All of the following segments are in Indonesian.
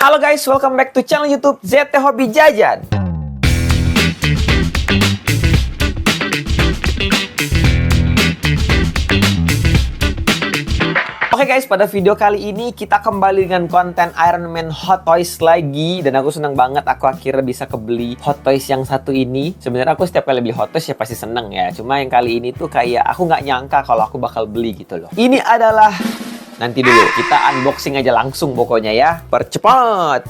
Halo guys, welcome back to channel YouTube ZT Hobi Jajan. Oke guys, pada video kali ini kita kembali dengan konten Iron Man Hot Toys lagi. Dan aku senang banget aku akhirnya bisa kebeli Hot Toys yang satu ini. Sebenarnya aku setiap kali beli Hot Toys ya pasti seneng ya. Cuma yang kali ini tuh kayak aku nggak nyangka kalau aku bakal beli gitu loh. Ini adalah... Nanti dulu, kita unboxing aja langsung pokoknya ya. Percepat!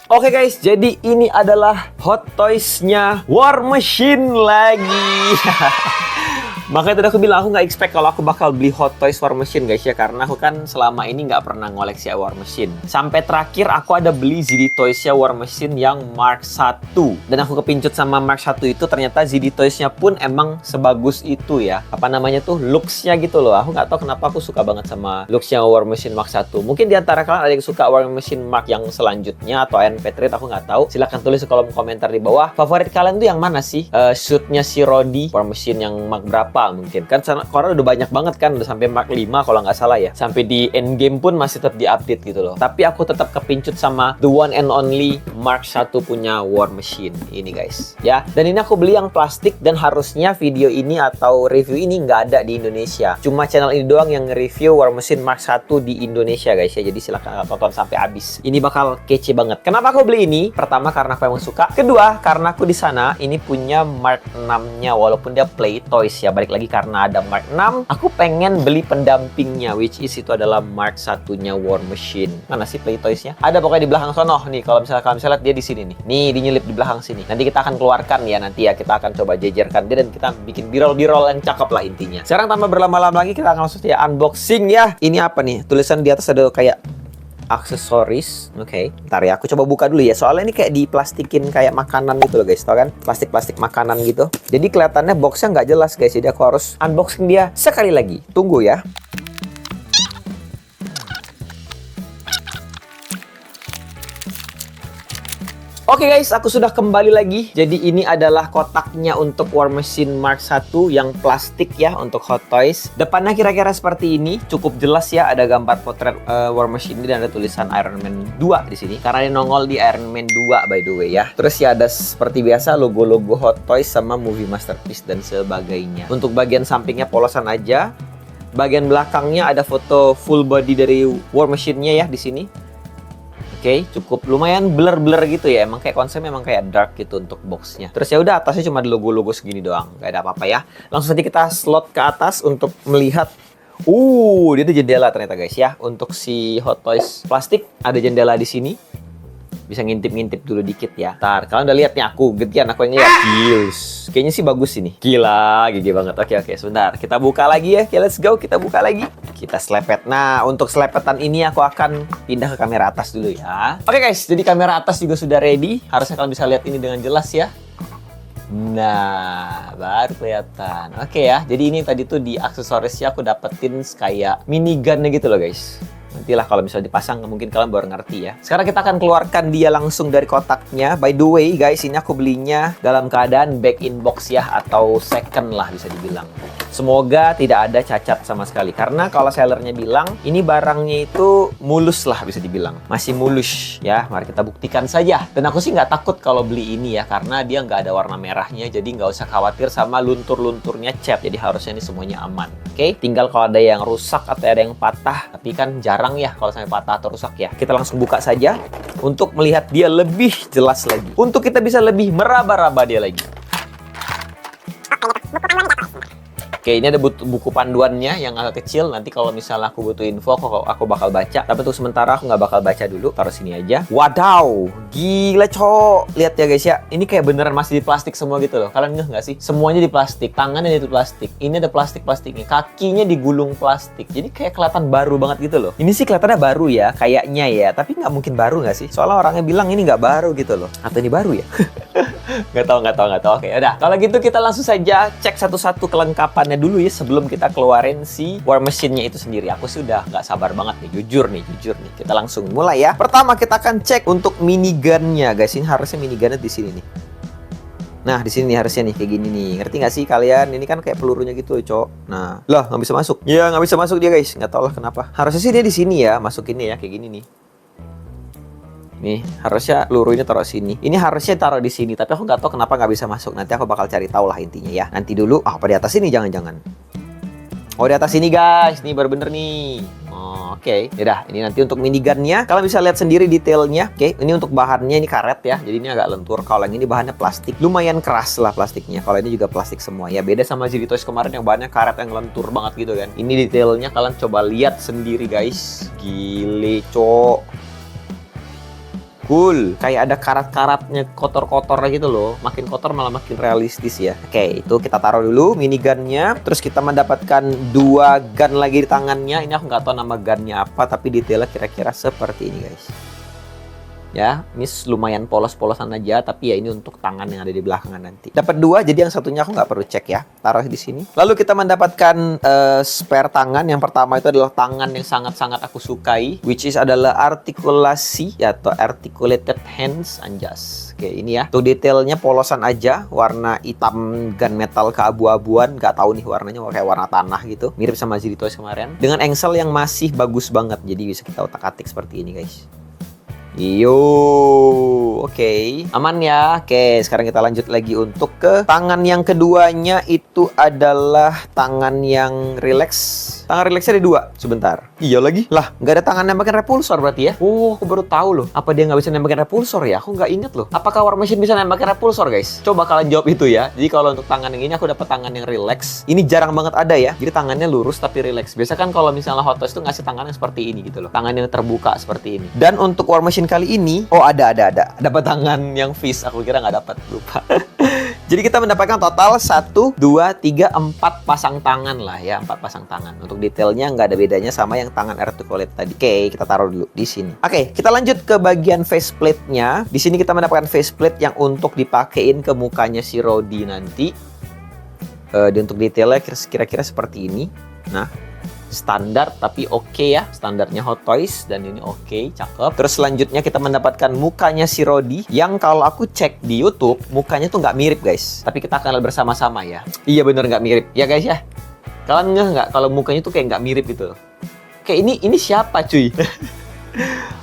Oke guys, jadi ini adalah Hot Toys-nya War Machine lagi. Makanya tadi aku bilang aku nggak expect kalau aku bakal beli Hot Toys War Machine guys ya. Karena aku kan selama ini nggak pernah ngoleksi War Machine. Sampai terakhir aku ada beli ZD Toys-nya War Machine yang Mark 1. Dan aku kepincut sama Mark 1 itu ternyata ZD Toys-nya pun emang sebagus itu ya. Apa namanya tuh, looks-nya gitu loh. Aku nggak tahu kenapa aku suka banget sama looks-nya War Machine Mark 1. Mungkin di antara kalian ada yang suka War Machine Mark yang selanjutnya atau Iron Patriot, aku nggak tahu. Silahkan tulis di kolom komentar di bawah. Favorit kalian tuh yang mana sih? Shoot-nya si Rhodey, War Machine yang Mark berapa mungkin kan, karena udah banyak banget kan, udah sampai Mark 5 kalau nggak salah ya, sampai di endgame pun masih tetap diupdate gitu loh. Tapi aku tetap kepincut sama the one and only Mark 1 punya War Machine ini guys ya. Dan ini aku beli yang plastik, dan harusnya video ini atau review ini nggak ada di Indonesia, cuma channel ini doang yang review War Machine Mark 1 di Indonesia guys ya. Jadi silahkan tonton sampai habis, ini bakal kece banget. Kenapa aku beli ini? Pertama karena aku emang suka, kedua karena aku di sana ini punya Mark 6 nya, walaupun dia play toys ya. Balik lagi karena ada Mark 6, aku pengen beli pendampingnya, which is itu adalah Mark 1-nya War Machine. Mana sih play toys-nya? Ada pokoknya di belakang sono nih. Kalau misalnya kalian bisa lihat dia di sini nih. Nih, dinyelip di belakang sini. Nanti kita akan keluarkan ya, nanti ya kita akan coba jejerkan dia dan kita bikin b-roll yang cakep lah intinya. Sekarang tanpa berlama-lama lagi kita akan langsung ya unboxing ya. Ini apa nih? Tulisan di atas ada kayak aksesoris. Oke, ntar ya aku coba buka dulu ya. Soalnya ini kayak diplastikin kayak makanan gitu loh guys, tau kan? Plastik-plastik makanan gitu. Jadi kelihatannya boxnya nggak jelas guys. Jadi aku harus unboxing dia sekali lagi. Tunggu ya. Oke guys, aku sudah kembali lagi. Jadi ini adalah kotaknya untuk War Machine Mark 1 yang plastik ya, untuk Hot Toys. Depannya kira-kira seperti ini, cukup jelas ya, ada gambar potret War Machine ini dan ada tulisan Iron Man 2 di sini. Karena dia nongol di Iron Man 2 by the way ya. Terus ya ada seperti biasa logo-logo Hot Toys sama Movie Masterpiece dan sebagainya. Untuk bagian sampingnya polosan aja. Bagian belakangnya ada foto full body dari War Machine-nya ya di sini. Oke, cukup lumayan blur-blur gitu ya. Emang kayak konsepnya emang kayak dark gitu untuk boxnya. Terus ya udah, atasnya cuma ada logo-logo segini doang. Gak ada apa-apa ya. Langsung saja kita slot ke atas untuk melihat. Dia tuh jendela ternyata guys ya. Untuk si Hot Toys plastik ada jendela di sini. Bisa ngintip-ngintip dulu dikit ya. Ntar, kalian udah lihat nih aku, gantian aku yang lihat. Gils. Kayaknya sih bagus ini. Gila, gigi banget. Oke, sebentar. Kita buka lagi ya. Oke, let's go. Kita buka lagi. Kita selepet. Nah, untuk selepetan ini aku akan pindah ke kamera atas dulu ya. Oke guys, jadi kamera atas juga sudah ready. Harusnya kalian bisa lihat ini dengan jelas ya. Nah, baru kelihatan. Oke ya, jadi ini tadi tuh di aksesorisnya aku dapetin kayak minigunnya gitu loh guys. Nantilah kalau misalnya dipasang mungkin kalian baru ngerti ya. Sekarang kita akan keluarkan dia langsung dari kotaknya. By the way guys, ini aku belinya dalam keadaan back in box ya, atau second lah bisa dibilang. Semoga tidak ada cacat sama sekali. Karena kalau sellernya bilang ini barangnya itu mulus lah bisa dibilang. Masih mulus ya. Mari kita buktikan saja. Dan aku sih nggak takut kalau beli ini ya. Karena dia nggak ada warna merahnya. Jadi nggak usah khawatir sama luntur-lunturnya cat. Jadi harusnya ini semuanya aman. Oke, tinggal kalau ada yang rusak atau ada yang patah. Tapi kan jarang ya kalau sampai patah atau rusak ya. Kita langsung buka saja untuk melihat dia lebih jelas lagi. Untuk kita bisa lebih meraba-raba dia lagi. Oke, ini ada buku panduannya yang agak kecil. Nanti kalau misalnya aku butuh info, aku bakal baca. Tapi untuk sementara aku nggak bakal baca dulu. Taruh sini aja. Wadaw, gila cok. Lihat ya guys ya. Ini kayak beneran masih di plastik semua gitu loh. Kalian nggak sih? Semuanya di plastik. Tangannya di plastik. Ini ada plastiknya. Kakinya digulung plastik. Jadi kayak kelihatan baru banget gitu loh. Ini sih kelihatannya baru ya, kayaknya ya. Tapi nggak mungkin baru nggak sih? Soalnya orangnya bilang ini nggak baru gitu loh. Atau ini baru ya? Nggak tahu. Oke, udah. Kalau gitu kita langsung saja cek satu-satu kelengkapannya dulu ya sebelum kita keluarin si War Machine-nya itu sendiri. Aku sih udah nggak sabar banget nih, jujur nih. Kita langsung mulai ya. Pertama kita akan cek untuk minigun-nya, guys. Ini harusnya minigun-nya di sini nih. Nah, di sini nih harusnya nih kayak gini nih. Ngerti nggak sih kalian? Ini kan kayak pelurunya gitu loh, Cok. Nah, lah nggak bisa masuk. Ya, nggak bisa masuk dia, guys. Nggak tahu lah kenapa. Harusnya sih dia di sini ya, masukinnya ya kayak gini nih. Nih, harusnya peluru ini taruh sini. Ini harusnya taruh di sini, tapi aku nggak tahu kenapa nggak bisa masuk. Nanti aku bakal cari tahu lah intinya ya. Nanti dulu, apa di atas ini jangan-jangan. Oh, di atas ini, guys. Nih baru bener nih. Oke, yaudah, ini nanti untuk minigunnya. Kalian bisa lihat sendiri detailnya. Oke, ini untuk bahannya ini karet ya, jadi ini agak lentur. Kalau yang ini bahannya plastik, lumayan keras lah plastiknya. Kalau ini juga plastik semua. Ya beda sama Zili Toys kemarin yang bahannya karet yang lentur banget gitu kan. Ini detailnya kalian coba lihat sendiri guys. Gile, cok. Cool, kayak ada karat-karatnya kotor-kotor gitu loh. Makin kotor malah makin realistis ya. Oke, itu kita taruh dulu minigunnya. Terus kita mendapatkan 2 gun lagi di tangannya. Ini aku nggak tahu nama gunnya apa, tapi detailnya kira-kira seperti ini guys. Ya, ini lumayan polos-polosan aja, tapi ya ini untuk tangan yang ada di belakangan nanti. Dapat 2, jadi yang satunya aku nggak perlu cek ya. Taruh di sini. Lalu kita mendapatkan spare tangan. Yang pertama itu adalah tangan yang sangat-sangat aku sukai, which is adalah artikulasi atau articulated hands, anjas. Oke, ini ya. Tuh detailnya polosan aja, warna hitam gunmetal keabu-abuan. Nggak tahu nih warnanya, kayak warna tanah gitu. Mirip sama Zili Toys kemarin. Dengan engsel yang masih bagus banget, jadi bisa kita otak-atik seperti ini guys. Yo, oke. Aman ya. Oke, sekarang kita lanjut lagi untuk ke tangan yang keduanya. Itu adalah tangan yang relax. Tangan relaxnya ada 2. Sebentar. Iya lagi. Lah, nggak ada tangan nembakin repulsor berarti ya? Oh, aku baru tahu loh. Apa dia nggak bisa nembakin repulsor ya? Aku nggak inget loh. Apakah War Machine bisa nembakin repulsor guys? Coba kalian jawab itu ya. Jadi kalau untuk tangan yang ini aku dapat tangan yang relax. Ini jarang banget ada ya. Jadi tangannya lurus tapi relax. Biasa kan kalau misalnya Hot Toys tuh ngasih tangan yang seperti ini gitu loh. Tangan yang terbuka seperti ini. Dan untuk War Machine kali ini, oh ada. Dapat tangan yang fist. Aku kira nggak dapat, lupa. Jadi kita mendapatkan total 1, 2, 3, 4 pasang tangan lah ya. 4 pasang tangan. Untuk detailnya nggak ada bedanya sama yang tangan articulate tadi. Oke, kita taruh dulu di sini. Oke, kita lanjut ke bagian faceplate-nya. Di sini kita mendapatkan faceplate yang untuk dipakein ke mukanya si Rhodey nanti. Dan untuk detailnya kira-kira seperti ini. Nah, standar tapi oke ya, standarnya Hot Toys, dan ini oke, cakep. Terus selanjutnya kita mendapatkan mukanya si Rhodey yang kalau aku cek di YouTube mukanya tuh nggak mirip guys, tapi kita akan lihat bersama-sama ya. Iya bener nggak mirip ya guys ya. Kalian nggak kalau mukanya tuh kayak nggak mirip gitu. Kayak ini siapa cuy?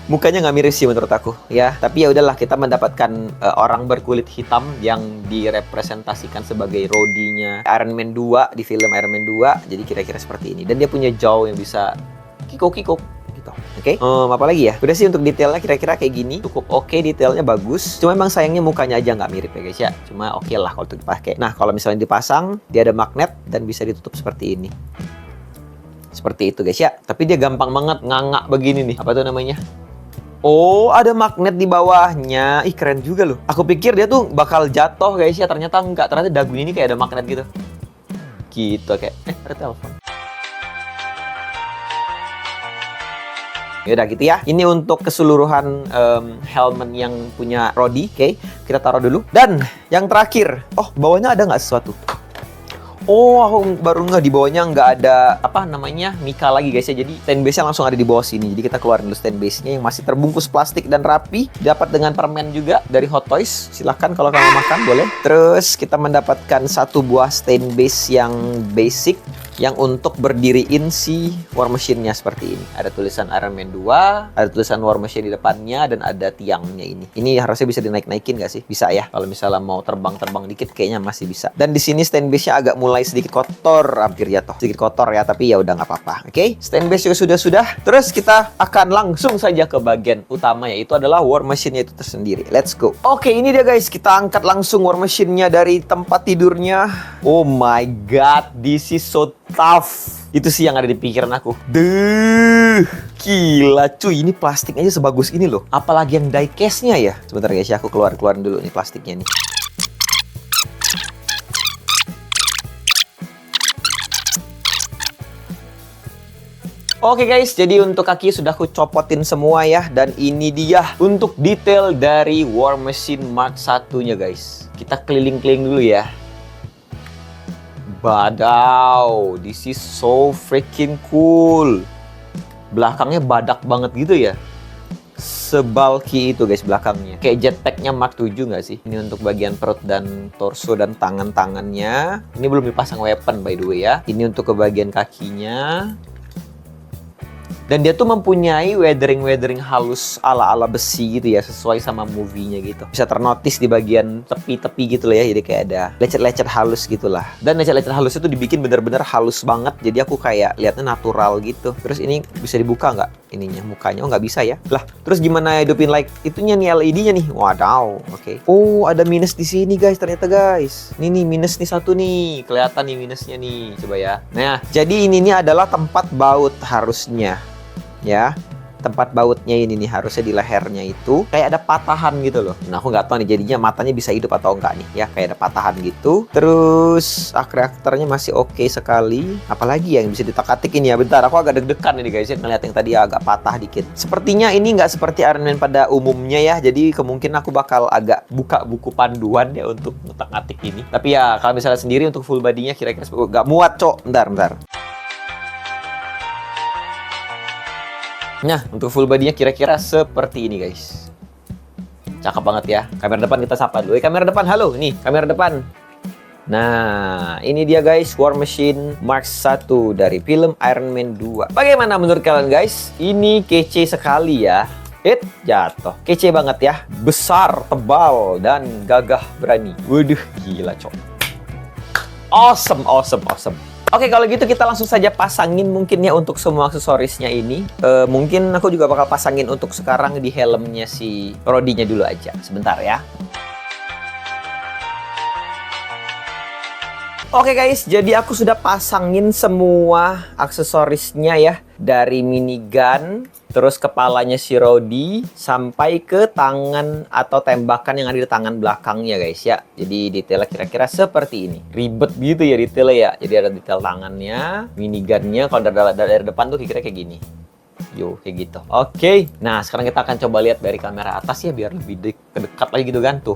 Mukanya nggak mirip sih menurut aku ya, tapi ya udahlah, kita mendapatkan orang berkulit hitam yang direpresentasikan sebagai Rhodey-nya Iron Man 2 di film Iron Man 2. Jadi kira-kira seperti ini, dan dia punya jaw yang bisa kikuk-kikuk gitu. Oke, apa lagi ya? Udah sih untuk detailnya kira-kira kayak gini, cukup oke, detailnya bagus. Cuma emang sayangnya mukanya aja nggak mirip ya guys ya. Cuma oke lah kalau dipakai. Nah, kalau misalnya dipasang, dia ada magnet dan bisa ditutup seperti ini. Seperti itu guys ya. Tapi dia gampang banget nganga begini nih. Apa tuh namanya? Oh, ada magnet di bawahnya. Ih, keren juga loh. Aku pikir dia tuh bakal jatuh guys ya. Ternyata enggak. Ternyata dagunya ini kayak ada magnet gitu. Gitu kayak. Ada telepon. Yaudah gitu ya. Ini untuk keseluruhan helmet yang punya Rhodey. Oke, kita taruh dulu. Dan yang terakhir. Oh, bawahnya ada nggak sesuatu? Oh, aku baru nggak, di bawahnya nggak ada apa namanya Mika lagi guys ya. Jadi stand base-nya langsung ada di bawah sini. Jadi kita keluarin dulu stand base-nya yang masih terbungkus plastik dan rapi. Dapat dengan permen juga dari Hot Toys. Silahkan kalau kamu makan boleh. Terus kita mendapatkan 1 buah stand base yang basic, yang untuk berdiriin si War Machine-nya seperti ini. Ada tulisan Iron Man 2, ada tulisan War Machine di depannya, dan ada tiangnya ini. Ini harusnya bisa dinaik-naikin nggak sih? Bisa ya. Kalau misalnya mau terbang-terbang dikit kayaknya masih bisa. Dan di sini stand base-nya agak mulai sedikit kotor, hampir jatuh. Sedikit kotor ya, tapi ya udah nggak apa-apa. Oke, stand base juga sudah. Terus kita akan langsung saja ke bagian utama, yaitu adalah War Machine-nya itu tersendiri. Let's go. Oke, ini dia guys. Kita angkat langsung War Machine-nya dari tempat tidurnya. Oh my god, this is so tough. Itu sih yang ada di pikiran aku. Gila cuy, ini plastiknya aja sebagus ini loh. Apalagi yang die case-nya ya. Sebentar guys ya, aku keluarin dulu nih plastiknya nih. Oke guys, jadi untuk kaki sudah aku copotin semua ya. Dan ini dia untuk detail dari War Machine Mark 1-nya guys. Kita keliling-keliling dulu ya. Badaw, this is so freaking cool. Belakangnya badak banget gitu ya. sebulky itu guys belakangnya. Kayak jetpacknya Mark 7 nggak sih? Ini untuk bagian perut dan torso dan tangan-tangannya. Ini belum dipasang weapon by the way ya. Ini untuk ke bagian kakinya. Dan dia tuh mempunyai weathering halus ala-ala besi gitu ya, sesuai sama movie-nya gitu. Bisa ternotis di bagian tepi-tepi gitu lah ya, jadi kayak ada lecet-lecet halus gitulah. Dan lecet-lecet halus itu dibikin bener-bener halus banget, jadi aku kayak liatnya natural gitu. Terus ini bisa dibuka nggak ininya, mukanya? Oh nggak bisa ya. Lah, terus gimana hidupin like itunya nih, LED-nya nih? Wadaw, oke. Oh, ada minus di sini guys, ternyata guys. Ini minus nih satu nih, kelihatan nih minusnya nih, coba ya. Nah, jadi ini nih adalah tempat baut harusnya. Ya, tempat bautnya ini nih harusnya di lehernya itu kayak ada patahan gitu loh. Nah, aku nggak tahu nih jadinya matanya bisa hidup atau enggak nih ya, kayak ada patahan gitu. Terus reaktornya masih oke sekali. Apalagi yang bisa ditak-atik ini ya. Bentar, aku agak deg-degan ini guys ya, ngeliat yang tadi agak patah dikit. Sepertinya ini nggak seperti Iron Man pada umumnya ya, jadi kemungkinan aku bakal agak buka buku panduan ya untuk ngutak-ngatik ini. Tapi ya kalau misalnya sendiri untuk full body-nya kira-kira nggak muat cok. Bentar. Nah, untuk full body-nya kira-kira seperti ini, guys. Cakep banget ya. Kamera depan kita sapa dulu. Kamera depan, halo. Nih, kamera depan. Nah, ini dia guys, War Machine Mark 1 dari film Iron Man 2. Bagaimana menurut kalian, guys? Ini kece sekali ya. Jatuh. Kece banget ya. Besar, tebal, dan gagah berani. Waduh, gila, cok. Awesome. Oke, kalau gitu kita langsung saja pasangin mungkin ya untuk semua aksesorisnya ini. Mungkin aku juga bakal pasangin untuk sekarang di helmnya si Rhodey-nya dulu aja. Sebentar ya. Oke guys, jadi aku sudah pasangin semua aksesorisnya ya. Dari minigun, terus kepalanya si Rhodey, sampai ke tangan atau tembakan yang ada di tangan belakangnya guys ya. Jadi detailnya kira-kira seperti ini. Ribet gitu ya detailnya ya. Jadi ada detail tangannya, minigunnya, kalau dari depan tuh kira-kira kayak gini. Yo, kayak gitu. Oke, nah sekarang kita akan coba lihat dari kamera atas ya, biar lebih dekat lagi gitu kan tuh.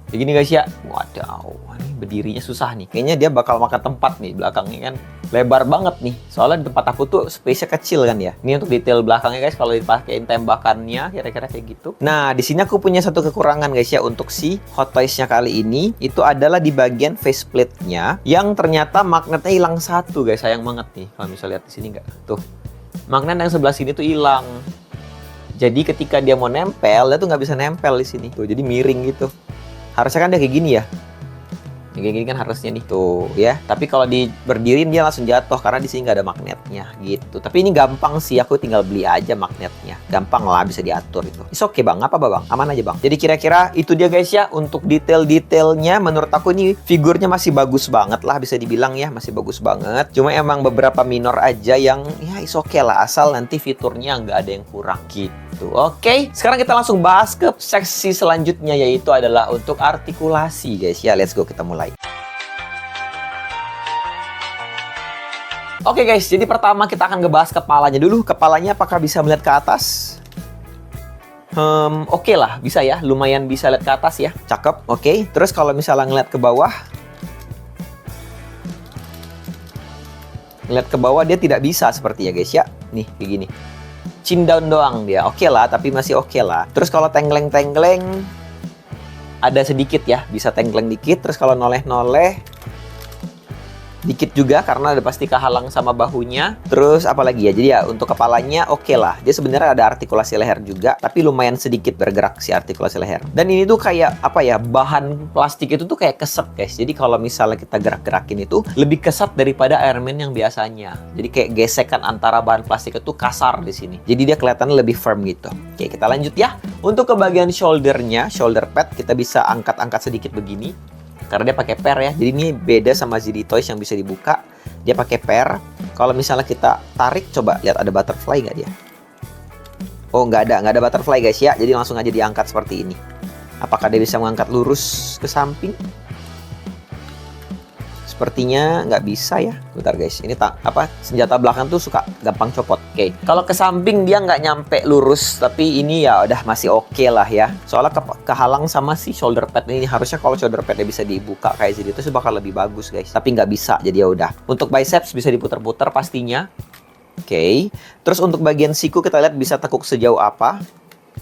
Kayak gini guys ya. Wadaw, ini berdirinya susah nih. Kayaknya dia bakal makan tempat nih belakangnya kan. Lebar banget nih. Soalnya di tempat aku tuh space-nya kecil kan ya. Ini untuk detail belakangnya guys, kalau dipakein tembakannya kira-kira kayak gitu. Nah, di sini aku punya satu kekurangan guys ya untuk si Hot Toys-nya kali ini. Itu adalah di bagian faceplate-nya yang ternyata magnetnya hilang satu guys. Sayang banget nih. Kalau bisa lihat di sini nggak? Tuh. Magnet yang sebelah sini tuh hilang. Jadi ketika dia mau nempel, dia tuh nggak bisa nempel di sini. Tuh, jadi miring gitu. Harusnya kan dia kayak gini ya. Kayak gini kan harusnya nih tuh ya. Tapi kalau berdiriin dia langsung jatuh karena di sini nggak ada magnetnya gitu. Tapi ini gampang sih, aku tinggal beli aja magnetnya. Gampang lah, bisa diatur itu. It's okay bang, apa bang? Aman aja bang. Jadi kira-kira itu dia guys ya untuk detail-detailnya. Menurut aku ini figurnya masih bagus banget lah, bisa dibilang ya, masih bagus banget. Cuma emang beberapa minor aja yang ya it's okay lah, asal nanti fiturnya nggak ada yang kurang gitu. Oke, sekarang kita langsung bahas ke seksi selanjutnya, yaitu adalah untuk artikulasi guys ya. Let's go, kita mulai. Oke guys, jadi pertama kita akan ngebahas kepalanya dulu. Kepalanya apakah bisa melihat ke atas? Oke lah, bisa ya. Lumayan bisa lihat ke atas ya. Cakep, oke. Terus kalau misalnya ngeliat ke bawah, dia tidak bisa seperti ya guys ya. Nih, kayak gini. Chin down doang dia. Oke lah, tapi masih oke lah. Terus kalau tengkleng-tengkleng ada sedikit ya, bisa tengkleng dikit. Terus kalau noleh-noleh dikit juga karena ada pasti kehalang sama bahunya. Terus apalagi ya, jadi ya untuk kepalanya oke lah. Dia sebenarnya ada artikulasi leher juga, tapi lumayan sedikit bergerak si artikulasi leher. Dan ini tuh kayak apa ya, bahan plastik itu tuh kayak keset guys. Jadi kalau misalnya kita gerak-gerakin itu lebih kesat daripada Iron Man yang biasanya. Jadi kayak gesekan antara bahan plastik itu kasar di sini. Jadi dia kelihatannya lebih firm gitu. Oke, kita lanjut ya. Untuk ke bagian shouldernya, shoulder pad kita bisa angkat-angkat sedikit begini. Karena dia pakai per ya, jadi ini beda sama ZD Toys yang bisa dibuka. Dia pakai per. Kalau misalnya kita tarik, coba lihat ada butterfly nggak dia? Oh, nggak ada butterfly guys ya. Jadi langsung aja diangkat seperti ini. Apakah dia bisa mengangkat lurus ke samping? Sepertinya nggak bisa ya. Bentar guys, ini senjata belakang tuh suka gampang copot. Oke, kalau ke samping dia nggak nyampe lurus, tapi ini ya udah masih oke lah ya. Soalnya kehalang sama si shoulder pad ini. Harusnya kalau shoulder padnya bisa dibuka kayak gitu itu bakal lebih bagus guys. Tapi nggak bisa, jadi ya udah. Untuk biceps bisa diputar-putar pastinya. Oke, terus untuk bagian siku kita lihat bisa tekuk sejauh apa.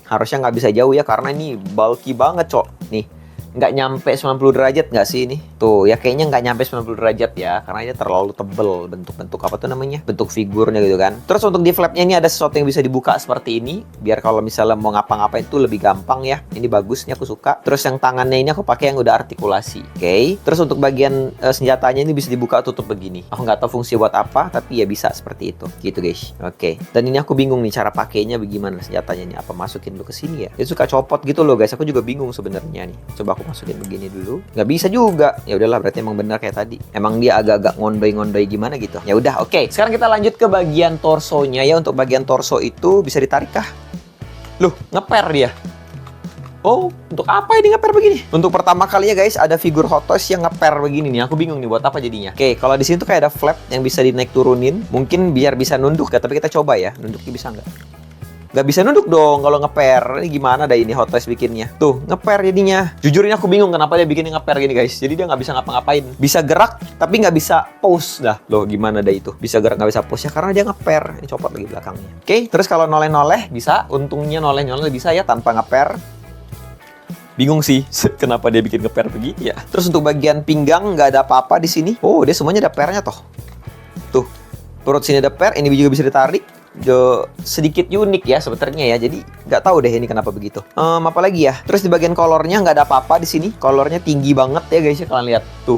Harusnya nggak bisa jauh ya, karena ini bulky banget, Cok. Nih, nggak nyampe 90 derajat nggak sih ini? Tuh, ya kayaknya nggak nyampe 90 derajat ya, karena ini terlalu tebel bentuk-bentuk apa tuh namanya? Bentuk figurnya gitu kan. Terus untuk di flapnya ini ada sesuatu yang bisa dibuka seperti ini, biar kalau misalnya mau ngapa-ngapain itu lebih gampang ya. Ini bagus, ini aku suka. Terus yang tangannya ini aku pakai yang udah artikulasi, oke? Terus untuk bagian senjatanya ini bisa dibuka tutup begini. Aku nggak tahu fungsi buat apa, tapi ya bisa seperti itu, gitu guys. Oke. Dan ini aku bingung nih cara pakainya bagaimana senjatanya ini. Apa masukin dulu ke sini ya? Dia suka copot gitu loh guys. Aku juga bingung sebenarnya nih. Coba aku masukin begini dulu, nggak bisa juga. Ya udahlah, berarti emang benar kayak tadi, emang dia agak-agak ngondoy-ngondoy gimana gitu. Ya udah, oke. Sekarang kita lanjut ke bagian torsonya ya. Untuk bagian torso itu bisa ditarik kah? Loh, ngeper dia. Oh, untuk apa ini ngeper begini? Untuk pertama kalinya guys, ada figur Hot Toys yang ngeper begini nih. Aku bingung nih buat apa jadinya. Oke, kalau di sini tuh kayak ada flap yang bisa dinaik turunin. Mungkin biar bisa nunduk ya, tapi kita coba ya. Nunduknya bisa nggak? Nggak bisa nunduk dong kalau ngeper. Ini gimana dah ini Hot Toys bikinnya? Tuh, ngeper jadinya. Jujur ini aku bingung kenapa dia bikinnya ngeper gini guys. Jadi dia nggak bisa ngapa-ngapain. Bisa gerak, tapi nggak bisa pose dah. Loh, gimana dah itu? Bisa gerak nggak bisa pose ya karena dia ngeper. Ini copot lagi belakangnya. Oke, terus kalau noleh-noleh bisa. Untungnya noleh-noleh bisa ya tanpa ngeper. Bingung sih kenapa dia bikin ngeper begini ya. Terus untuk bagian pinggang nggak ada apa-apa di sini. Oh, dia semuanya ada pernya toh. Tuh, perut sini ada per. Ini juga bisa ditarik. Sedikit unik ya sebenarnya ya, jadi nggak tahu deh ini kenapa begitu. Apa lagi ya? Terus di bagian kolornya nggak ada apa-apa di sini. Kolornya tinggi banget ya guys ya, kalian lihat tuh.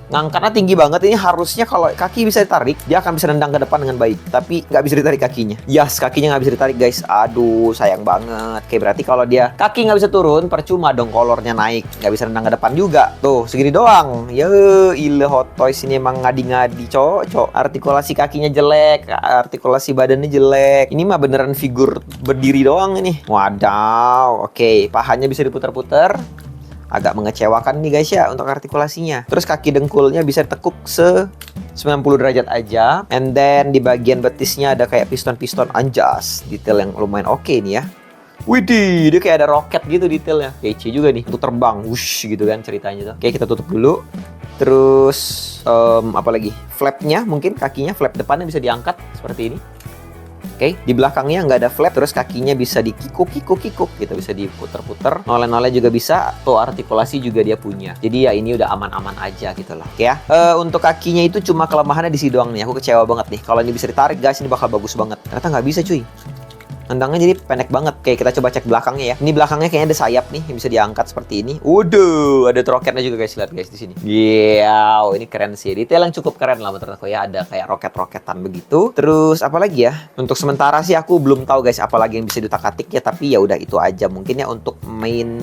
Ngangkatnya tinggi banget. Ini harusnya kalau kaki bisa ditarik, dia akan bisa nendang ke depan dengan baik. Tapi nggak bisa ditarik kakinya. Yes, kakinya nggak bisa ditarik guys. Aduh, sayang banget. Oke, berarti kalau dia kaki nggak bisa turun, percuma dong kolornya naik. Nggak bisa nendang ke depan juga. Tuh, segini doang. Ya, ile Hot Toys ini emang ngadi-ngadi, cocok. Artikulasi kakinya jelek, artikulasi badannya jelek. Ini mah beneran figur berdiri doang ini. Wadaw. Oke, pahanya bisa diputar-putar. Agak mengecewakan nih guys ya untuk artikulasinya. Terus kaki dengkulnya bisa tekuk 90 derajat aja. And then di bagian betisnya ada kayak piston-piston anjas. Detail yang lumayan oke nih ya. Widih, dia kayak ada roket gitu detailnya. Kece juga nih untuk terbang. Wush gitu kan ceritanya tuh. Oke, kita tutup dulu. Terus apa lagi? Flapnya mungkin kakinya, flap depannya bisa diangkat seperti ini. Oke, di belakangnya nggak ada flap, terus kakinya bisa dikikuk gitu, bisa diputer-puter. Noleh-noleh juga bisa, tuh artikulasi juga dia punya. Jadi ya ini udah aman-aman aja gitu lah. Oke ya, untuk kakinya itu cuma kelemahannya di sini doang nih. Aku kecewa banget nih. Kalau ini bisa ditarik guys, ini bakal bagus banget. Ternyata nggak bisa cuy. Nendangnya jadi pendek banget. Oke, kita coba cek belakangnya ya. Ini belakangnya kayaknya ada sayap nih yang bisa diangkat seperti ini. Waduh, ada roketnya juga guys. Lihat guys di sini. Wow, ini keren sih. Detail yang cukup keren lah menurut aku ya. Ada kayak roket-roketan begitu. Terus apa lagi ya? Untuk sementara sih aku belum tahu guys apa lagi yang bisa diutak-atik ya. Tapi ya udah itu aja. Mungkin ya untuk main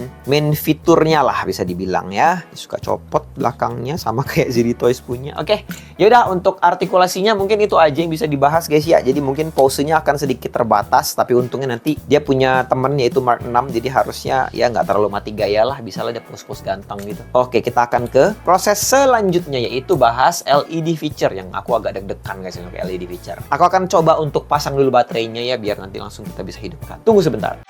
fiturnya lah bisa dibilang ya. Suka copot belakangnya sama kayak ZD Toys punya. Oke, ya udah untuk artikulasinya mungkin itu aja yang bisa dibahas guys ya. Jadi mungkin posenya akan sedikit terbatas, tapi untungnya nanti dia punya temen yaitu Mark 6, jadi harusnya ya nggak terlalu mati gaya lah, bisa lah dia pose-pose ganteng gitu. Oke, kita akan ke proses selanjutnya yaitu bahas LED feature yang aku agak deg-degan guys untuk LED feature. Aku akan coba untuk pasang dulu baterainya ya biar nanti langsung kita bisa hidupkan. Tunggu sebentar.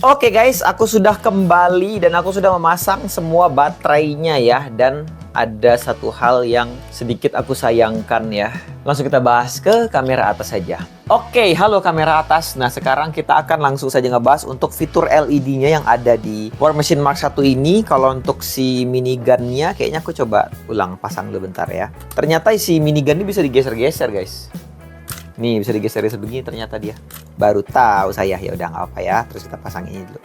Oke guys, aku sudah kembali dan aku sudah memasang semua baterainya ya. Dan ada satu hal yang sedikit aku sayangkan ya. Langsung kita bahas ke kamera atas saja. Oke, halo kamera atas. Nah, sekarang kita akan langsung saja ngebahas untuk fitur LED-nya yang ada di War Machine Mark 1 ini. Kalau untuk si minigun-nya, kayaknya aku coba ulang pasang dulu bentar ya. Ternyata si minigun ini bisa digeser-geser guys. Nih, bisa digeser-geser begini ternyata dia. Baru tahu saya. Ya udah nggak apa ya. Terus kita pasang ini dulu.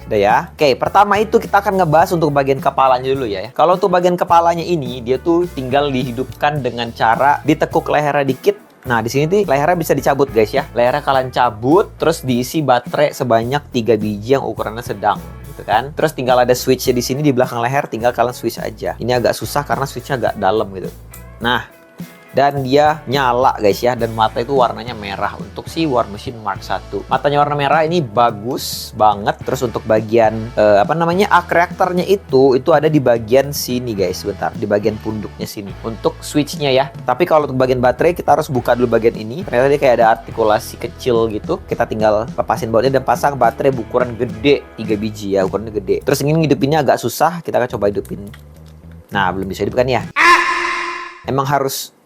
Udah ya. Oke, pertama itu kita akan ngebahas untuk bagian kepalanya dulu ya. Kalau untuk bagian kepalanya ini, dia tuh tinggal dihidupkan dengan cara ditekuk lehernya dikit. Nah, di sini tuh lehernya bisa dicabut guys ya. Lehernya kalian cabut, terus diisi baterai sebanyak 3 biji yang ukurannya sedang. Gitu kan. Terus tinggal ada switch-nya di sini di belakang leher, tinggal kalian switch aja. Ini agak susah karena switch-nya agak dalam gitu. Nah, dan dia nyala guys ya, dan mata itu warnanya merah untuk si War Machine Mark 1. Matanya warna merah ini bagus banget. Terus untuk bagian arc reactor-nya itu ada di bagian sini guys, bentar, di bagian punduknya sini untuk switch-nya ya. Tapi kalau untuk bagian baterai kita harus buka dulu bagian ini. Ternyata dia kayak ada artikulasi kecil gitu. Kita tinggal lepasin bautnya dan pasang baterai ukuran gede, 3 biji ya, ukurannya gede. Terus ingin ngidupinnya agak susah, kita akan coba hidupin. Nah, belum bisa hidupkan ya. Emang harus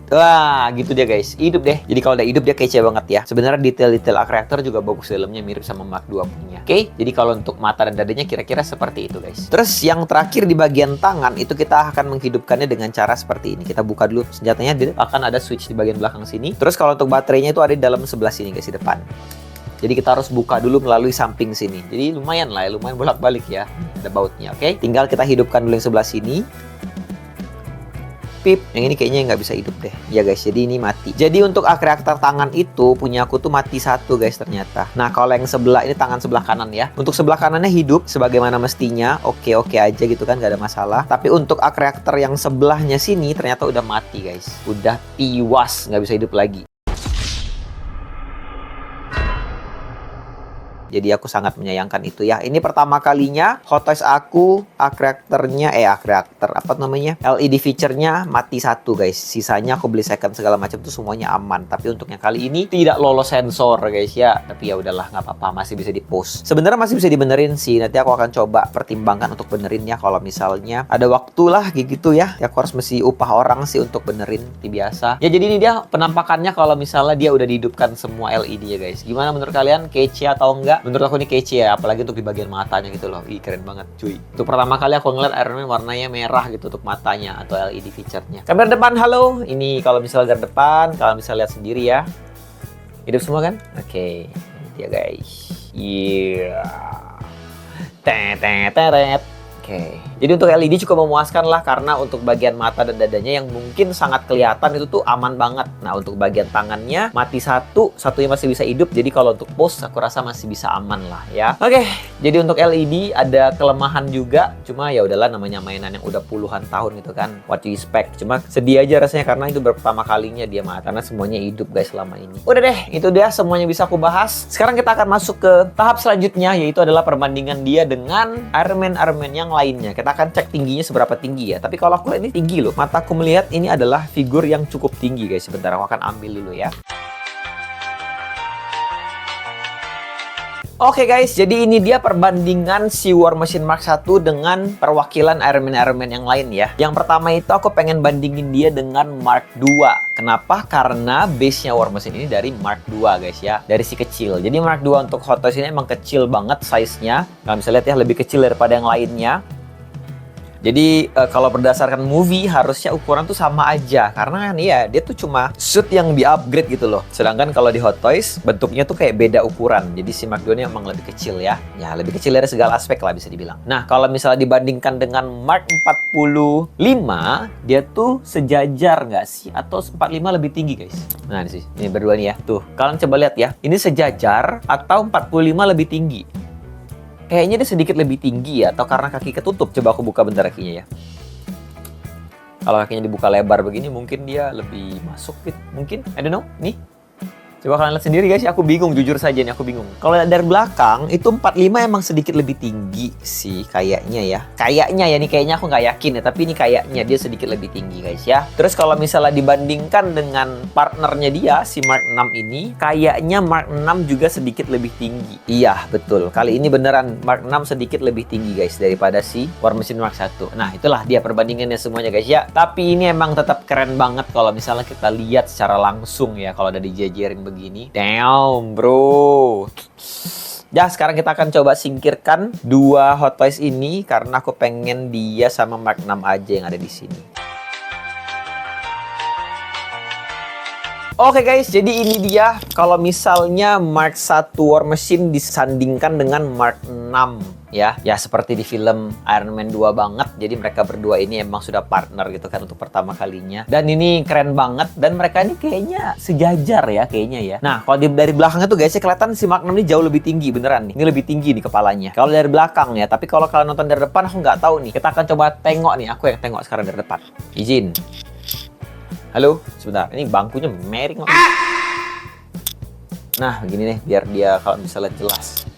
Wah, gitu dia guys. Hidup deh. Jadi kalau udah hidup dia kece banget ya. Sebenarnya detail-detail reaktor juga bagus dalamnya, mirip sama Mark II punya. Oke, jadi kalau untuk mata dan dadanya kira-kira seperti itu guys. Terus yang terakhir di bagian tangan itu kita akan menghidupkannya dengan cara seperti ini. Kita buka dulu senjatanya, dia akan ada switch di bagian belakang sini. Terus kalau untuk baterainya itu ada di dalam sebelah sini guys, di depan. Jadi kita harus buka dulu melalui samping sini. Jadi lumayan lah ya, lumayan bolak-balik ya. Ada bautnya, oke. Tinggal kita hidupkan dulu yang sebelah sini. Pip, yang ini kayaknya nggak bisa hidup deh. Ya guys, jadi ini mati. Jadi untuk reaktor tangan itu punya aku tuh mati satu guys ternyata. Nah kalau yang sebelah ini tangan sebelah kanan ya. Untuk sebelah kanannya hidup sebagaimana mestinya. Oke aja gitu kan, nggak ada masalah. Tapi untuk reaktor yang sebelahnya sini ternyata udah mati guys. Udah tiwas, nggak bisa hidup lagi. Jadi aku sangat menyayangkan itu ya. Ini pertama kalinya Hot Toys aku reaktornya reaktor apa namanya? LED feature-nya mati satu guys. Sisanya aku beli second segala macam tuh semuanya aman. Tapi untuk yang kali ini tidak lolos sensor guys ya. Tapi ya udahlah, nggak apa-apa, masih bisa di-post. Sebenarnya masih bisa dibenerin sih. Nanti aku akan coba pertimbangkan untuk benerin ya kalau misalnya ada waktu lah gitu ya. Ya aku harus mesti upah orang sih untuk benerin seperti biasa. Ya jadi ini dia penampakannya kalau misalnya dia udah dihidupkan semua LED ya guys. Gimana menurut kalian? Kece atau enggak? Menurut aku ini kece ya, apalagi untuk di bagian matanya gitu loh. Ih, keren banget cuy. Untuk pertama kali aku ngeliat Iron Man warnanya merah gitu untuk matanya atau LED feature-nya. Kamera depan, halo. Ini kalau misalnya dari depan, kalau misalnya lihat sendiri ya. Hidup semua kan? Oke. Ini dia guys. Iya. Teret. Oke. Jadi untuk LED cukup memuaskan lah, karena untuk bagian mata dan dadanya yang mungkin sangat kelihatan itu tuh aman banget. Nah untuk bagian tangannya mati satu, satunya masih bisa hidup. Jadi kalau untuk post aku rasa masih bisa aman lah ya. Oke. Jadi untuk LED ada kelemahan juga. Cuma ya udahlah, namanya mainan yang udah puluhan tahun gitu kan. What you expect. Cuma sedih aja rasanya karena itu pertama kalinya dia mati. Karena semuanya hidup guys selama ini. Udah deh, itu dia semuanya bisa aku bahas. Sekarang kita akan masuk ke tahap selanjutnya, yaitu adalah perbandingan dia dengan Iron Man yang lainnya. Kita akan cek tingginya seberapa tinggi ya. Tapi kalau aku lihat ini tinggi loh. Mataku melihat ini adalah figur yang cukup tinggi guys. Sebentar aku akan ambil dulu ya. Oke guys, jadi ini dia perbandingan si War Machine Mark 1 dengan perwakilan Iron Man yang lain ya. Yang pertama itu aku pengen bandingin dia dengan Mark 2. Kenapa? Karena base-nya War Machine ini dari Mark 2 guys ya. Dari si kecil. Jadi Mark 2 untuk Hot Toys ini emang kecil banget size-nya. Kalian bisa lihat ya, lebih kecil daripada yang lainnya. Jadi kalau berdasarkan movie harusnya ukuran tuh sama aja, karena kan ya dia tuh cuma suit yang di-upgrade gitu loh. Sedangkan kalau di Hot Toys bentuknya tuh kayak beda ukuran. Jadi si Mark II ini emang lebih kecil ya. Ya lebih kecil dari segala aspek lah bisa dibilang. Nah kalau misalnya dibandingkan dengan Mark 45, dia tuh sejajar nggak sih? Atau 45 lebih tinggi guys? Nah ini berdua nih ya. Tuh kalian coba lihat ya. Ini sejajar atau 45 lebih tinggi? Kayaknya dia sedikit lebih tinggi ya, atau karena kaki ketutup. Coba aku buka bentar kakinya ya. Kalau kakinya dibuka lebar begini, mungkin dia lebih masuk gitu. Mungkin, I don't know. Nih. Coba kalian lihat sendiri guys, aku bingung, jujur saja nih aku bingung. Kalau dari belakang, itu 45 emang sedikit lebih tinggi sih kayaknya ya. Kayaknya ya, nih kayaknya aku nggak yakin ya, tapi ini kayaknya dia sedikit lebih tinggi guys ya. Terus kalau misalnya dibandingkan dengan partnernya dia, si Mark 6 ini, kayaknya Mark 6 juga sedikit lebih tinggi. Iya, betul. Kali ini beneran Mark 6 sedikit lebih tinggi guys daripada si War Machine Mark 1. Nah, itulah dia perbandingannya semuanya guys ya. Tapi ini emang tetap keren banget kalau misalnya kita lihat secara langsung ya, kalau udah dijajarin begini. Damn bro. Ya sekarang kita akan coba singkirkan dua Hot Toys ini karena aku pengen dia sama Mark 6 aja yang ada di sini. Oke guys, jadi ini dia kalau misalnya Mark 1 War Machine disandingkan dengan Mark 6 ya. Ya seperti di film Iron Man 2 banget. Jadi mereka berdua ini emang sudah partner gitu kan untuk pertama kalinya. Dan ini keren banget dan mereka ini kayaknya sejajar ya kayaknya ya. Nah, kalau dari belakangnya tuh guys, kelihatan si Mark 6 ini jauh lebih tinggi beneran nih. Ini lebih tinggi nih kepalanya. Kalau dari belakang ya, tapi kalau kalian nonton dari depan aku nggak tahu nih. Kita akan coba tengok nih, aku yang tengok sekarang dari depan. Izin. Halo, sebentar. Ini bangkunya miring. Nah, begini nih biar dia kalau misalnya jelas.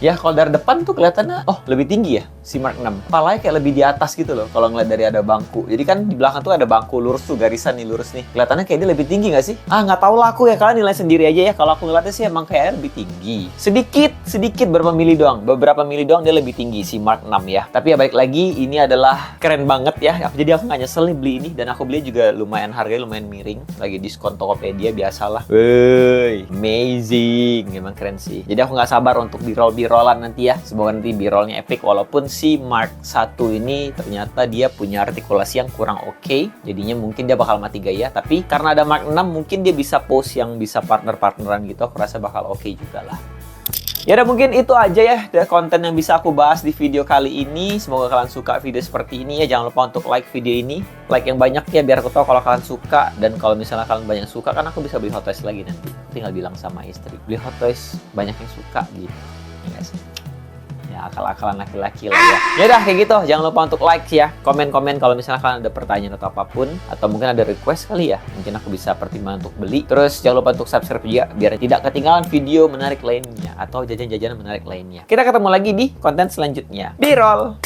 Ya, kalau dari depan tuh kelihatannya lebih tinggi ya. si Mark 6. Kepalanya kayak lebih di atas gitu loh kalau ngeliat dari ada bangku. Jadi kan di belakang tuh ada bangku lurus tuh, garisan nih lurus nih. Kelihatannya kayak dia lebih tinggi nggak sih? Ah, nggak tahu lah aku ya, kalian nilai sendiri aja ya. Kalau aku ngeliatnya sih emang kayaknya lebih tinggi. Sedikit beberapa mili doang dia lebih tinggi si Mark 6 ya. Tapi ya balik lagi, ini adalah keren banget ya. Jadi aku nggak nyesel nih beli ini, dan aku beli juga lumayan harganya lumayan miring. Lagi diskon Tokopedia biasalah. Wey, amazing, memang keren sih. Jadi aku nggak sabar untuk B-rollan nanti ya. Semoga nanti B-rollnya epic, walaupun si Mark 1 ini ternyata dia punya artikulasi yang kurang oke. Jadinya mungkin dia bakal mati gaya, tapi karena ada Mark 6 mungkin dia bisa pose yang bisa partner-partneran gitu. Aku rasa bakal oke juga lah. Ya udah, mungkin itu aja ya konten yang bisa aku bahas di video kali ini. Semoga kalian suka video seperti ini ya. Jangan lupa untuk like video ini. Like yang banyak ya, biar aku tahu kalau kalian suka. Dan kalau misalnya kalian banyak suka, kan aku bisa beli Hot Toys lagi nanti. Tinggal bilang sama istri, beli Hot Toys banyak yang suka gitu. Ya guys, ya akal-akalan laki-laki lah ya. Ya udah kayak gitu. Jangan lupa untuk like ya. Komen-komen kalau misalnya kalian ada pertanyaan atau apapun, atau mungkin ada request kali ya. Mungkin aku bisa pertimbangkan untuk beli. Terus jangan lupa untuk subscribe juga biar tidak ketinggalan video menarik lainnya atau jajan-jajanan menarik lainnya. Kita ketemu lagi di konten selanjutnya. B-roll.